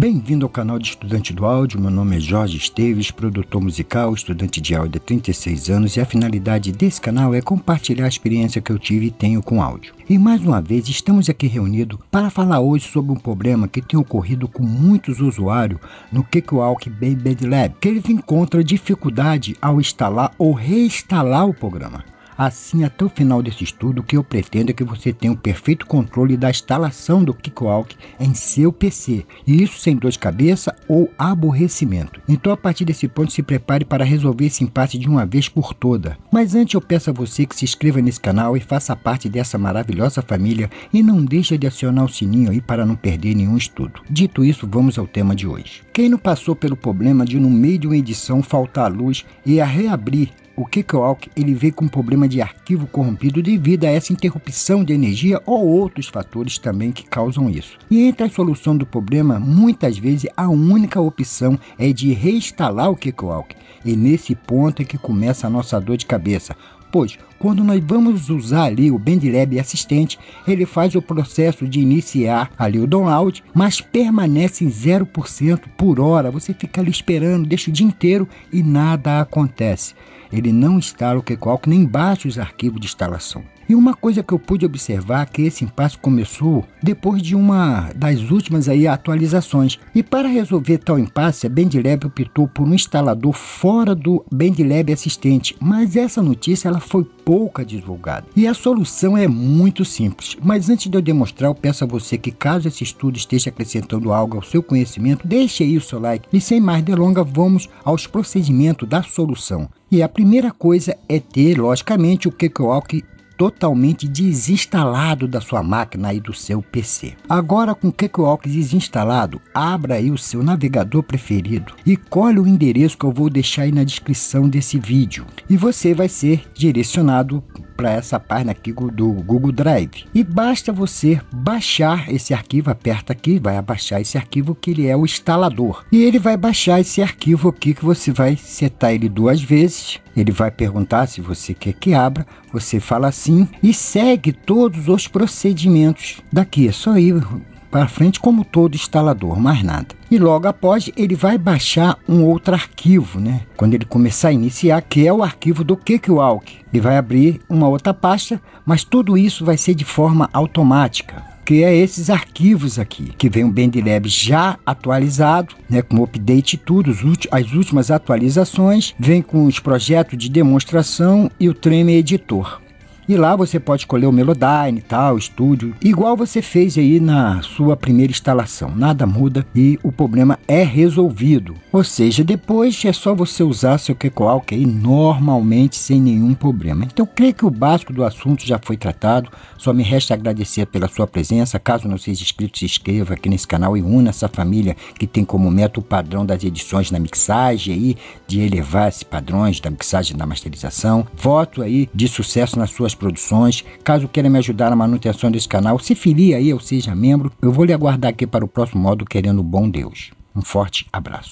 Bem-vindo ao canal de Estudante do Áudio. Meu nome é Jorge Esteves, produtor musical, estudante de áudio há 36 anos, e a finalidade desse canal é compartilhar a experiência que eu tive e tenho com áudio. E mais uma vez estamos aqui reunidos para falar hoje sobre um problema que tem ocorrido com muitos usuários no Cakewalk BandLab, que eles encontram dificuldade ao instalar ou reinstalar o programa. Assim, até o final desse estudo, o que eu pretendo é que você tenha um perfeito controle da instalação do Cakewalk em seu PC, e isso sem dor de cabeça ou aborrecimento. Então, a partir desse ponto, se prepare para resolver esse impasse de uma vez por toda. Mas antes, eu peço a você que se inscreva nesse canal e faça parte dessa maravilhosa família, e não deixe de acionar o sininho aí para não perder nenhum estudo. Dito isso, vamos ao tema de hoje. Quem não passou pelo problema de no meio de uma edição faltar a luz e a reabrir o Cakewalk, ele veio com um problema de arquivo corrompido devido a essa interrupção de energia ou outros fatores também que causam isso. E entre a solução do problema, muitas vezes a única opção é de reinstalar o Cakewalk. E nesse ponto é que começa a nossa dor de cabeça. Pois, quando nós vamos usar ali o BandLab Assistente, ele faz o processo de iniciar ali o download, mas permanece em 0% por hora. Você fica ali esperando, deixa o dia inteiro e nada acontece. Ele não instala o Cakewalk nem baixa os arquivos de instalação. E uma coisa que eu pude observar é que esse impasse começou depois de uma das últimas atualizações. E para resolver tal impasse, a BandLab optou por um instalador fora do BandLab Assistente. Mas essa notícia ela foi pouco divulgada. E a solução é muito simples. Mas antes de eu demonstrar, eu peço a você que, caso esse estudo esteja acrescentando algo ao seu conhecimento, deixe aí o seu like. E sem mais delongas, vamos aos procedimentos da solução. E a primeira coisa é ter, logicamente, o Cakewalk totalmente desinstalado da sua máquina e do seu PC. Agora, com o Cakewalk desinstalado, abra aí o seu navegador preferido e colhe o endereço que eu vou deixar aí na descrição desse vídeo. E você vai ser direcionado para essa página aqui do Google Drive. E basta você baixar esse arquivo, aperta aqui, vai abaixar esse arquivo que ele é o instalador. E ele vai baixar esse arquivo aqui que você vai setar ele 2 vezes. Ele vai perguntar se você quer que abra, você fala sim e segue todos os procedimentos daqui. É só ir para frente como todo instalador, mais nada. E logo após ele vai baixar um outro arquivo, né? Quando ele começar a iniciar, que é o arquivo do Cakewalk. Ele vai abrir uma outra pasta, mas tudo isso vai ser de forma automática, que é esses arquivos aqui, que vem o BandLab já atualizado, né, com update e tudo, as últimas atualizações, vem com os projetos de demonstração e o Treme Editor. E lá você pode escolher o Melodyne, tal, Studio, igual você fez aí na sua primeira instalação. Nada muda e o problema é resolvido. Ou seja, depois é só você usar seu Cakewalk aí normalmente sem nenhum problema. Então, creio que o básico do assunto já foi tratado. Só me resta agradecer pela sua presença. Caso não seja inscrito, se inscreva aqui nesse canal e una essa família que tem como meta o padrão das edições na mixagem aí, de elevar esses padrões da mixagem e da masterização. Voto aí de sucesso nas suas produções. Caso queira me ajudar na manutenção desse canal, se filie aí ou seja membro, eu vou lhe aguardar aqui para o próximo módulo, querendo o bom Deus. Um forte abraço.